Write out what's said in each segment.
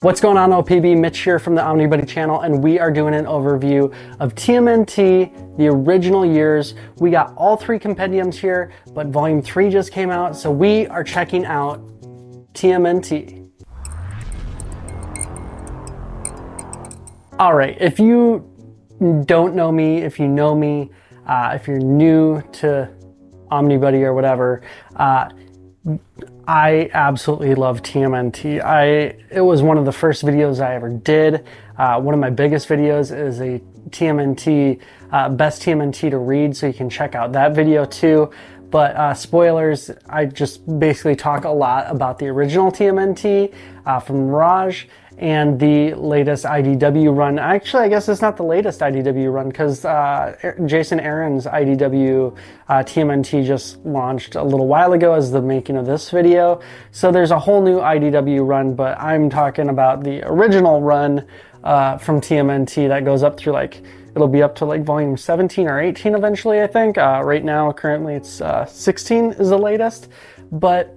What's going on, OPB? Mitch here from the OmniBuddy channel, and we are doing an overview of TMNT, the original years. We got all three compendiums here, but volume 3 just came out, so we are checking out TMNT. All right, if you don't know me, if you know me, if you're new to OmniBuddy or whatever, I absolutely love TMNT. It was one of the first videos I ever did. One of my biggest videos is a TMNT, best TMNT to read, so you can check out that video too. But spoilers, I just basically talk a lot about the original TMNT from Mirage and the latest IDW run. Actually, I guess it's not the latest IDW run because Jason Aaron's IDW TMNT just launched a little while ago as the making of this video. So there's a whole new IDW run, but I'm talking about the original run from TMNT that goes up through it'll be up to volume 17 or 18 eventually, I think. Right now, currently it's 16 is the latest, but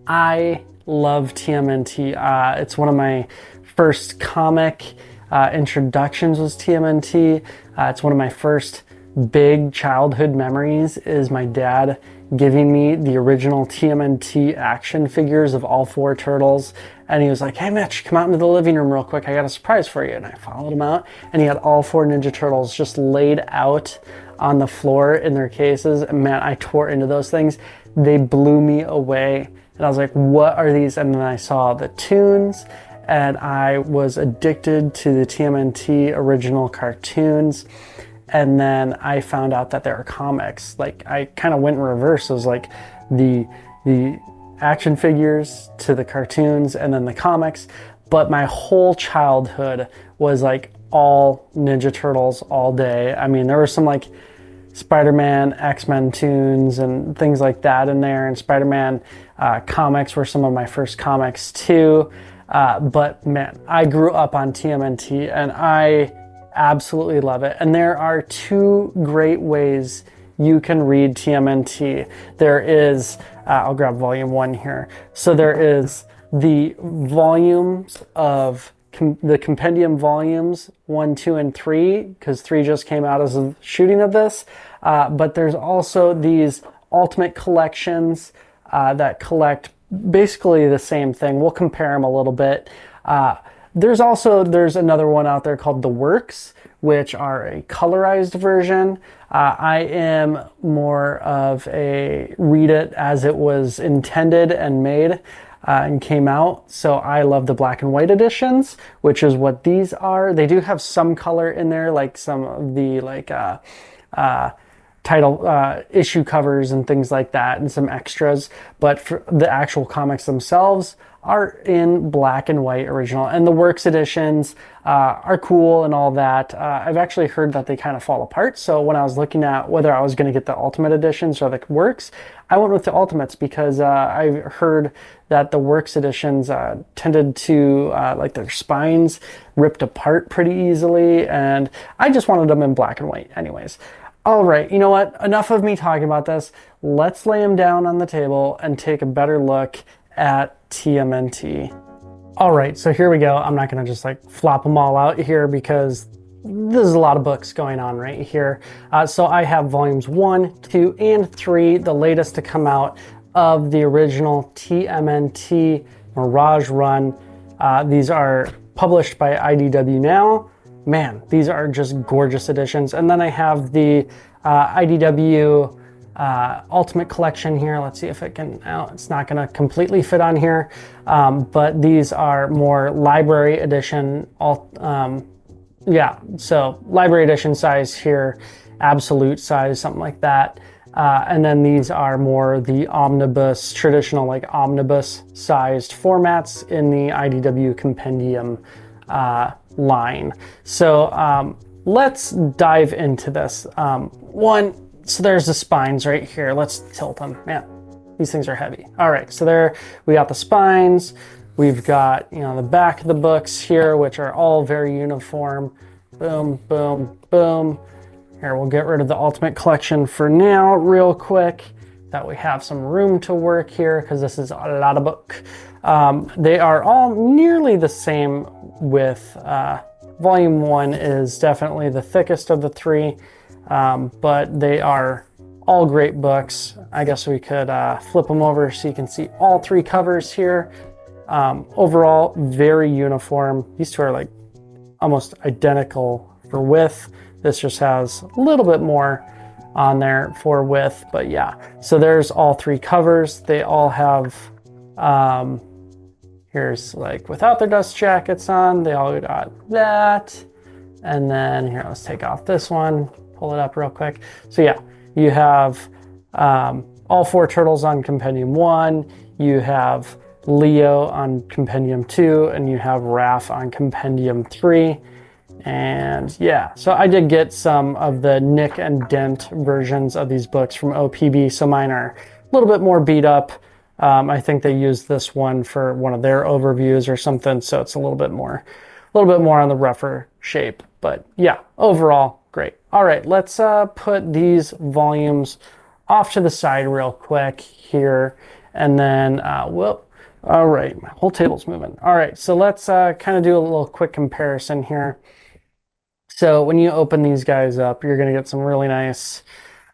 I love TMNT. It's one of my first comic introductions was TMNT. It's one of my first big childhood memories is my dad giving me the original TMNT action figures of all 4 turtles. And he was like, "Hey Mitch, come out into the living room real quick. I got a surprise for you." And I followed him out, and he had all 4 Ninja Turtles just laid out on the floor in their cases. And man, I tore into those things. They blew me away. And I was like, what are these? And then I saw the tunes, and I was addicted to the TMNT original cartoons. And then I found out that there are comics. I kind of went in reverse. It was like the action figures to the cartoons and then the comics. But my whole childhood was all Ninja Turtles all day. I mean, there were some Spider-Man, X-Men tunes and things like that in there, and Spider-Man comics were some of my first comics too. But man, I grew up on TMNT and I absolutely love it. And there are 2 great ways you can read TMNT. There is, I'll grab volume 1 here. So there is the volumes of the compendium volumes 1, 2, and 3, because 3 just came out as a shooting of this. But there's also these ultimate collections that collect basically the same thing. We'll compare them a little bit. There's another one out there called The Works, which are a colorized version. I am more of a read it as it was intended and made and came out. So I love the black and white editions, which is what these are. They do have some color in there, like some of the title issue covers and things like that, and some extras. But for the actual comics themselves are in black and white original, and the Works editions are cool and all that. I've actually heard that they kind of fall apart, so when I was looking at whether I was going to get the Ultimate editions or the Works, I went with the Ultimates because I heard that the Works editions tended to their spines ripped apart pretty easily, and I just wanted them in black and white anyways. All right, you know what? Enough of me talking about this. Let's lay them down on the table and take a better look at TMNT. All right, so here we go. I'm not gonna just flop them all out here because there's a lot of books going on right here. So I have volumes 1, 2, and 3, the latest to come out of the original TMNT Mirage run. These are published by IDW now. Man, these are just gorgeous editions. And then I have the IDW Ultimate Collection here. Let's see if it can, it's not gonna completely fit on here, but these are more library edition, yeah, so library edition size here, absolute size, something like that. And then these are more the omnibus, traditional omnibus sized formats in the IDW Compendium line. So let's dive into this. So there's the spines right here. Let's tilt them. Man, these things are heavy. All right, so there we got the spines. We've got, the back of the books here, which are all very uniform. Boom, boom, boom. Here, we'll get rid of the Ultimate Collection for now, real quick. that we have some room to work here because this is a lot of book. They are all nearly the same width. Volume 1 is definitely the thickest of the three, but they are all great books. I guess we could flip them over so you can see all three covers here. Overall, very uniform. These two are like almost identical for width. This just has a little bit more on there for width, but yeah. So there's all three covers. They all have, here's like without their dust jackets on, they all got that. And then here, let's take off this one, pull it up real quick. So yeah, you have all four turtles on Compendium 1, you have Leo on Compendium 2, and you have Raph on Compendium 3. And yeah, so I did get some of the nick and dent versions of these books from OPB, so mine are a little bit more beat up. I think they used this one for one of their overviews or something, so it's a little bit more on the rougher shape. But yeah, overall, great. All right, let's put these volumes off to the side real quick here, and then all right, my whole table's moving. All right, so let's kind of do a little quick comparison here. So when you open these guys up, you're going to get some really nice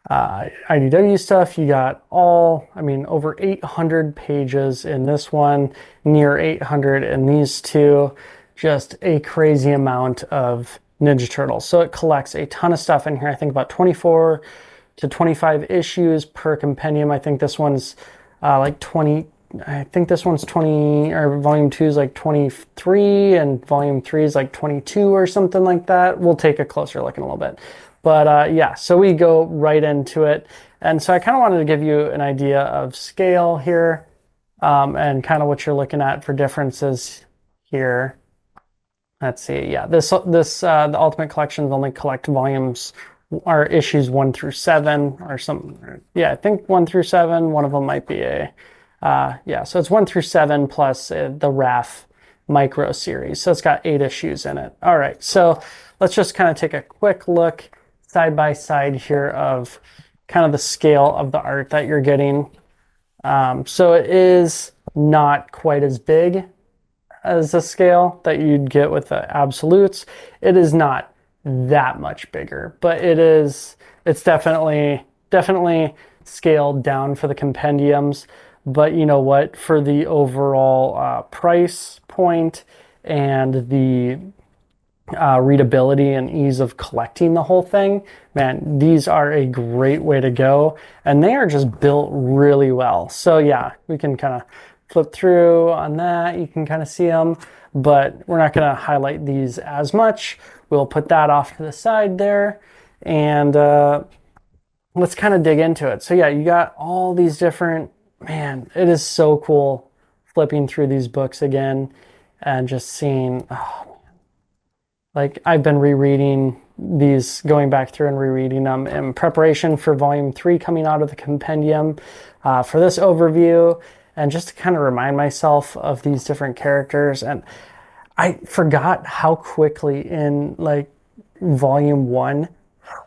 IDW stuff. You got over 800 pages in this one, near 800 in these two. Just a crazy amount of Ninja Turtles. So it collects a ton of stuff in here. I think about 24 to 25 issues per compendium. I think this one's like 20. I think this one's 20, or volume 2 is like 23, and volume 3 is like 22 or something like that. We'll take a closer look in a little bit. But yeah, so we go right into it. And so I kind of wanted to give you an idea of scale here, and kind of what you're looking at for differences here. Let's see, yeah, the Ultimate Collections only collect volumes, or issues 1 through 7 or something. Yeah, I think 1 through 7, one of them might be a, yeah, so it's 1 through 7 plus the Raph micro series. So it's got 8 issues in it. All right, so let's just kind of take a quick look side by side here of kind of the scale of the art that you're getting. So it is not quite as big as the scale that you'd get with the absolutes. It is not that much bigger, but it's definitely scaled down for the compendiums. But you know what, for the overall price point and the readability and ease of collecting the whole thing, man, these are a great way to go, and they are just built really well. So yeah, we can kind of flip through on that. You can kind of see them, but we're not going to highlight these as much. We'll put that off to the side there, and let's kind of dig into it. So yeah, you got all these different, man, it is so cool flipping through these books again and just seeing, oh man, like I've been rereading these, going back through and rereading them in preparation for volume 3 coming out of the compendium for this overview, and just to kind of remind myself of these different characters. And I forgot how quickly in like volume 1,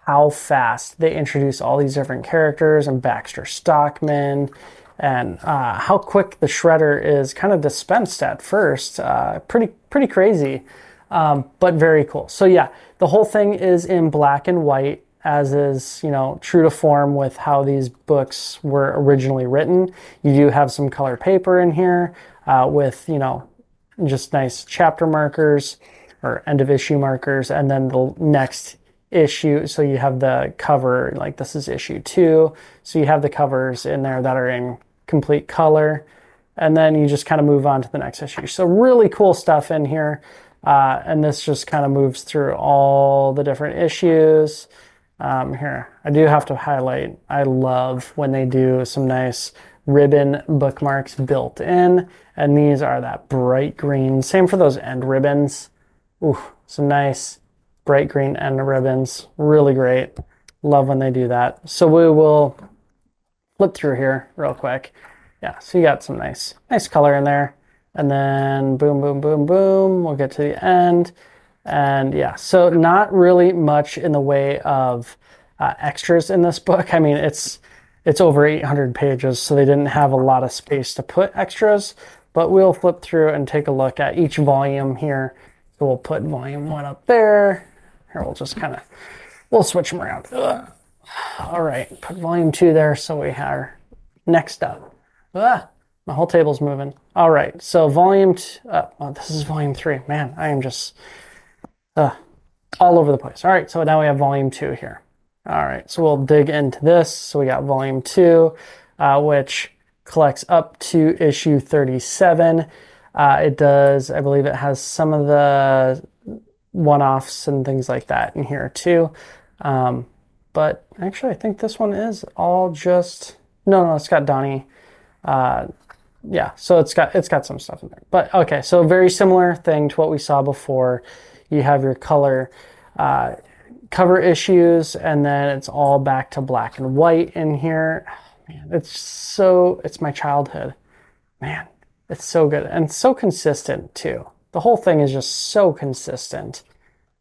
how fast they introduce all these different characters, and Baxter Stockman, and how quick the Shredder is kind of dispensed at first. Pretty crazy, but very cool. So yeah, the whole thing is in black and white, as is, you know, true to form with how these books were originally written. You do have some color paper in here with, you know, just nice chapter markers or end of issue markers, and then the next issue. So you have the cover, like this is issue 2. So you have the covers in there that are in complete color, and then you just kind of move on to the next issue. So really cool stuff in here. And this just kind of moves through all the different issues. Here, I do have to highlight, I love when they do some nice ribbon bookmarks built in, and these are that bright green. Same for those end ribbons. Ooh, some nice bright green end ribbons. Really great. Love when they do that. So we will flip through here real quick. Yeah, so you got some nice color in there. And then boom, boom, boom, boom. We'll get to the end. And yeah, so not really much in the way of extras in this book. I mean, it's it's over 800 pages, so they didn't have a lot of space to put extras, but we'll flip through and take a look at each volume here. So we'll put volume 1 up there. Here, we'll just kind of, we'll switch them around. Ugh. All right, put volume 2 there, so we have next up. My whole table's moving. All right, so volume, oh, this is volume 3. Man, I am just all over the place. All right, so now we have volume 2 here. All right, so we'll dig into this. So we got volume 2, which collects up to issue 37. It does, I believe it has some of the one-offs and things like that in here too. But actually, I think this one is all just, no, it's got Donnie. Yeah, so it's got some stuff in there. But okay, so a very similar thing to what we saw before. You have your color cover issues, and then it's all back to black and white in here. Man, it's my childhood. Man, it's so good and so consistent too. The whole thing is just so consistent.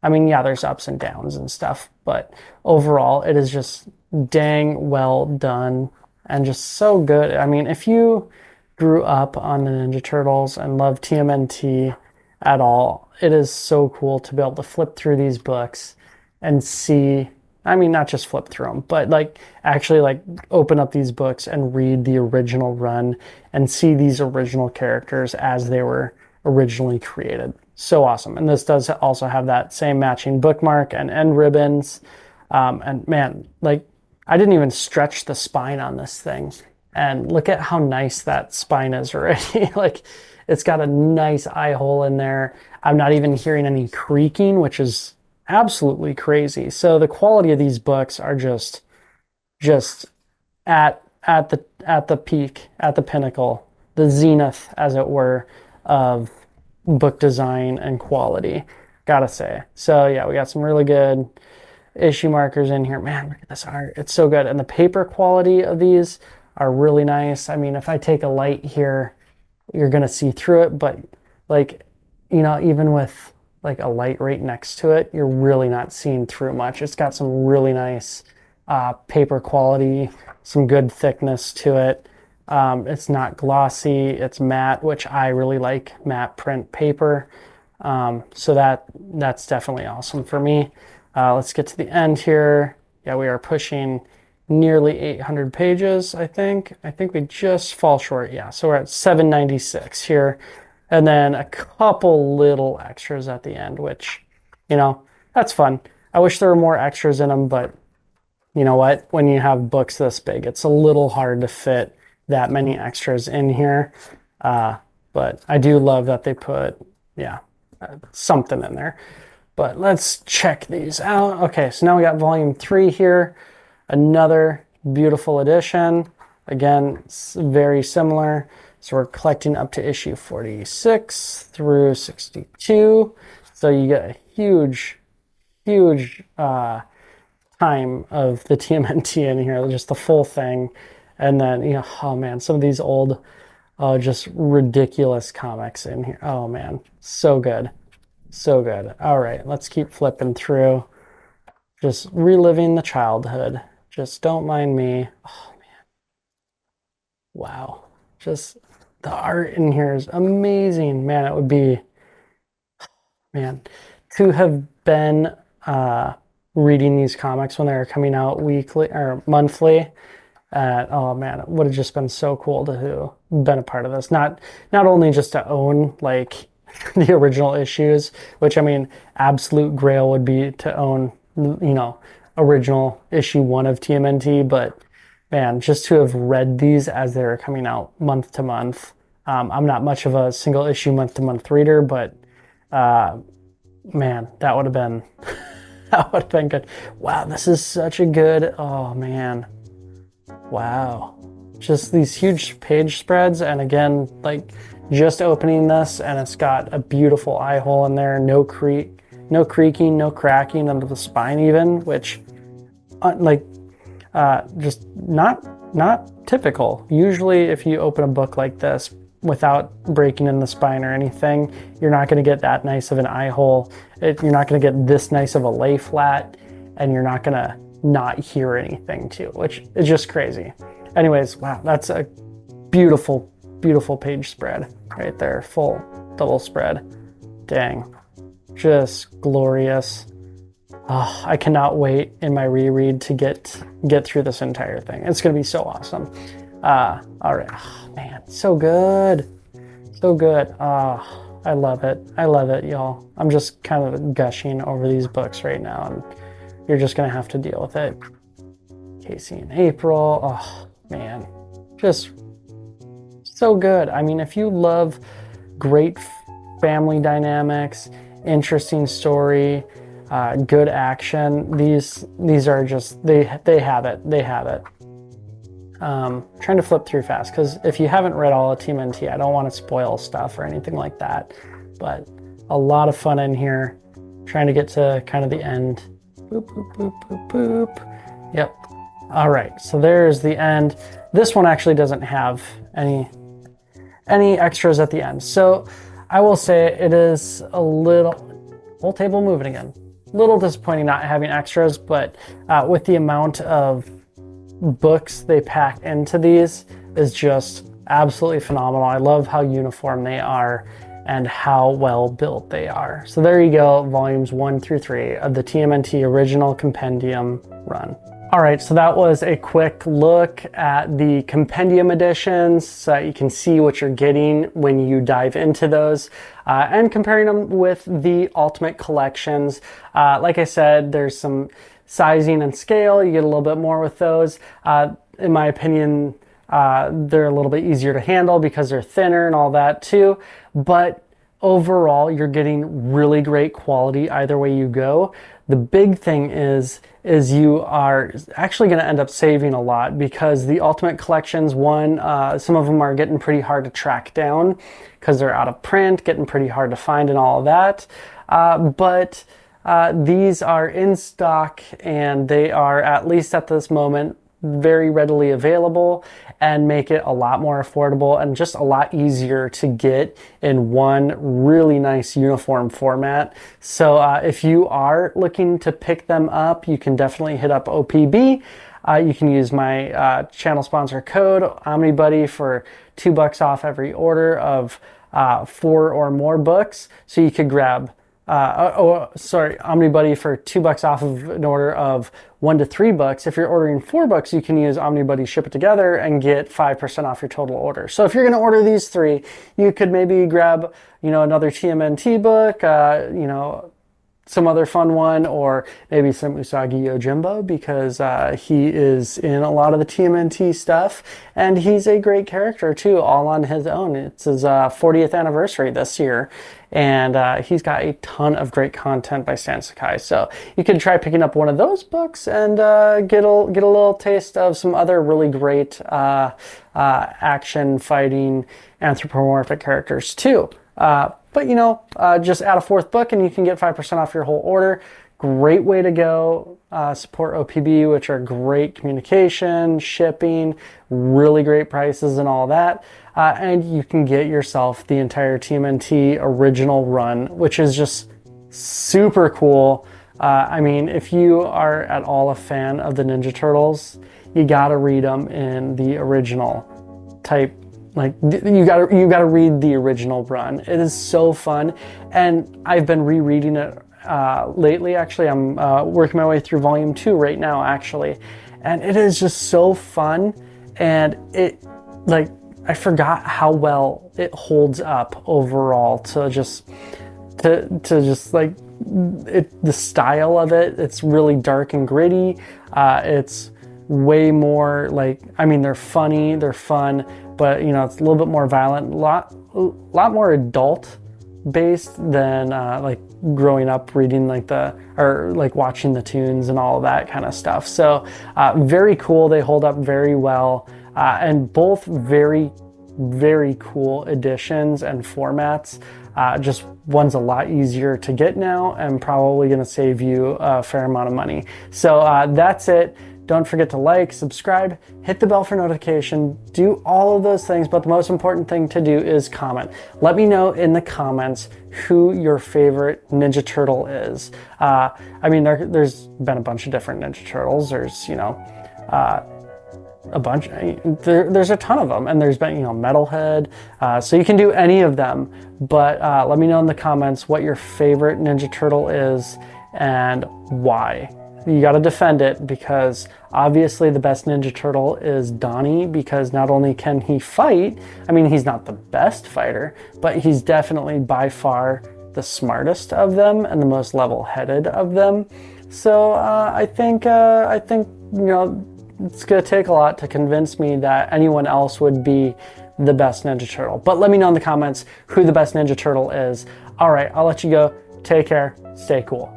I mean, yeah, there's ups and downs and stuff, but overall it is just dang well done and just so good. I mean, if you grew up on the Ninja Turtles and love TMNT at all, it is so cool to be able to flip through these books and see, I mean, not just flip through them, but like actually like open up these books and read the original run and see these original characters as they were originally created. So awesome. And this does also have that same matching bookmark and end ribbons. And man, like I didn't even stretch the spine on this thing. And look at how nice that spine is already. Like it's got a nice eye hole in there. I'm not even hearing any creaking, which is absolutely crazy. So the quality of these books are just at the peak, at the pinnacle, the zenith, as it were, of book design and quality, gotta say. So yeah, we got some really good issue markers in here. Man, look at this art. It's so good. And the paper quality of these are really nice. I mean, if I take a light here, you're gonna see through it, but like, you know, even with like a light right next to it, you're really not seeing through much. It's got some really nice paper quality, some good thickness to it. It's not glossy, it's matte, which I really like matte print paper. So that's definitely awesome for me. Let's get to the end here. Yeah, we are pushing nearly 800 pages, I think. I think we just fall short. Yeah, so we're at 796 here. And then a couple little extras at the end, which, you know, that's fun. I wish there were more extras in them, but you know what? When you have books this big, it's a little hard to fit that many extras in here. But I do love that they put, yeah, something in there. But let's check these out. Okay, so now we got volume 3 here. Another beautiful edition. Again, it's very similar. So we're collecting up to issue 46 through 62. So you get a huge time of the TMNT in here, just the full thing. And then, you know, oh man, some of these old, just ridiculous comics in here. Oh man, so good. So good. All right, let's keep flipping through. Just reliving the childhood. Just don't mind me. Oh man. Wow. Just the art in here is amazing. Man, it would be, man, to have been reading these comics when they were coming out weekly or monthly. Oh man, it would have just been so cool to have been a part of this. Not only just to own like the original issues, which I mean, absolute grail would be to own, you know, original issue 1 of TMNT, but man, just to have read these as they were coming out month to month. I'm not much of a single issue month to month reader, but man, that would have been that would have been good. Wow, this is such a good, oh man. Wow. Just these huge page spreads, and again, like just opening this and it's got a beautiful eye hole in there, no creaking, no cracking under the spine even, which just not typical. Usually if you open a book like this without breaking in the spine or anything, you're not going to get that nice of an eye hole. You're not going to get this nice of a lay flat, and you're not going to not hear anything too, which is just crazy. Anyways, wow, that's a beautiful, beautiful page spread right there. Full double spread. Dang, just glorious. Oh, I cannot wait in my reread to get through this entire thing. It's gonna be so awesome. All right, oh, man, so good, so good. I love it. I love it, y'all. I'm just kind of gushing over these books right now, and you're just gonna have to deal with it. Casey and April, oh man, just so good. I mean, if you love great family dynamics, interesting story, good action, these are just, they have it. They have it. Trying to flip through fast because if you haven't read all of TMNT, I don't want to spoil stuff or anything like that, but a lot of fun in here. Trying to get to kind of the end. Boop, boop, boop, boop, boop. Yep. All right, so there's the end. This one actually doesn't have any extras at the end. So I will say it is a little, whole table moving again. A little disappointing not having extras, but with the amount of books they pack into these is just absolutely phenomenal. I love how uniform they are and how well built they are. So there you go, volumes 1 through 3 of the TMNT original compendium run. All right, so that was a quick look at the compendium editions so that you can see what you're getting when you dive into those and comparing them with the ultimate collections. Like I said, there's some sizing and scale. You get a little bit more with those. In my opinion, they're a little bit easier to handle because they're thinner and all that too. But overall, you're getting really great quality either way you go. The big thing is you are actually going to end up saving a lot because the Ultimate Collections, some of them are getting pretty hard to track down because they're out of print, getting pretty hard to find and all of that. But these are in stock and they are, at least at this moment, very readily available and make it a lot more affordable and just a lot easier to get in one really nice uniform format. So if you are looking to pick them up, you can definitely hit up OPB. You can use my channel sponsor code OmniBuddy for $2 off every order of 4 or more books. So you could grab OmniBuddy for $2 off of an order of 1 to 3 books. If you're ordering 4 books, you can use OmniBuddy Ship It Together and get 5% off your total order. So if you're going to order these 3, you could maybe grab, another TMNT book, some other fun one, or maybe some Usagi Yojimbo because he is in a lot of the TMNT stuff and he's a great character too, all on his own. It's his 40th anniversary this year and he's got a ton of great content by Stan Sakai. So you can try picking up one of those books and get a little taste of some other really great action fighting anthropomorphic characters too. But just add a 4th book and you can get 5% off your whole order. Great way to go. Support OPB, which are great communication, shipping, really great prices and all that. And you can get yourself the entire TMNT original run, which is just super cool. I mean, if you are at all a fan of the Ninja Turtles, you gotta read them in the original type. Like you gotta read the original run. It is so fun, and I've been rereading it lately. Actually, I'm working my way through volume 2 right now, actually, and it is just so fun. And I forgot how well it holds up overall. To just like the style of it. It's really dark and gritty. It's way more they're funny, they're fun. But it's a little bit more violent, a lot more adult based than growing up reading watching the tunes and all of that kind of stuff. So very cool. They hold up very well, and both very, very cool editions and formats. Just one's a lot easier to get now and probably going to save you a fair amount of money. So that's it. Don't forget to like, subscribe, hit the bell for notification, do all of those things, but the most important thing to do is comment. Let me know in the comments who your favorite Ninja Turtle is. I mean, there's been a bunch of different Ninja Turtles. There's, you know, a bunch, there's a ton of them, and there's been, you know, Metalhead, so you can do any of them, but let me know in the comments what your favorite Ninja Turtle is and why. You got to defend it, because obviously the best Ninja Turtle is Donnie, because not only can he fight, I mean, he's not the best fighter, but he's definitely by far the smartest of them and the most level-headed of them. So I think, you know, it's going to take a lot to convince me that anyone else would be the best Ninja Turtle. But let me know in the comments who the best Ninja Turtle is. All right, I'll let you go. Take care. Stay cool.